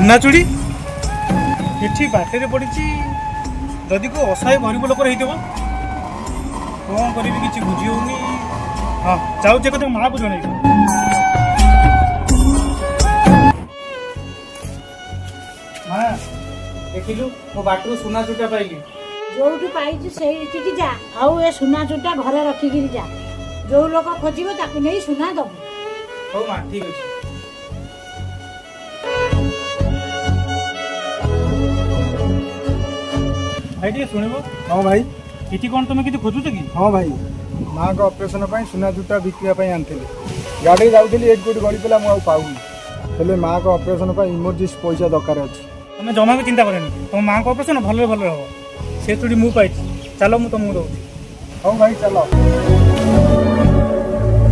ସୁନା ଚୁଡ଼ି ଏଠି ବାଟରେ ପଡ଼ିଛି। ଯଦି କେଉଁ ଅସହାୟ ଗରିବ ଲୋକର ହେଇଥିବ କ'ଣ କରିବି କିଛି ବୁଝି ହେଉନି। ହଁ ଯାଉଛି କଥା ମାଆକୁ ଜଣେଇବି। ମା ଦେଖିଲୁ ମୋ ବାଟରୁ ସୁନା ଚୁଡ଼ିଟା ପାଇଲି। ଯୋଉଠି ପାଇଛୁ ସେଇଠିକି ଯା, ଆଉ ଏ ସୁନା ଚୁଟା ଘରେ ରଖିକିରି ଯା। ଯୋଉ ଲୋକ ଖୋଜିବ ତାକୁ ନେଇ ସୁନା ଦବୁ। ହଉ ମା ଠିକ୍ ଅଛି। ଭାଇ ଟିକେ ଶୁଣିବ। ହଁ ଭାଇ। ଏଠି କ'ଣ ତମେ କିଛି ଖୋଜୁଛ କି? ହଁ ଭାଇ, ମାଆଙ୍କ ଅପରେସନ୍ ପାଇଁ ସୁନା ଜୁତା ବିକିବା ପାଇଁ ଆଣିଥିଲି। ଗାଡ଼ି ଯାଉଥିଲି ଏଇଠି କେଉଁଠି ଗଳିଥିଲା, ମୁଁ ଆଉ ପାଉନି। ହେଲେ ମାଆଙ୍କ ଅପରେସନ୍ ପାଇଁ ଇମର୍ଜେନ୍ସି ପଇସା ଦରକାର ଅଛି। ତମେ ଜମା ବି ଚିନ୍ତା କରେନି, ତମ ମାଆଙ୍କ ଅପରେସନ୍ ଭଲରେ ଭଲରେ ହେବ। ସେ ଚୁଡ଼ି ମୁଁ ପାଇଛି, ଚାଲ ମୁଁ ତମକୁ ଦେଉଛି। ହଉ ଭାଇ ଚାଲ।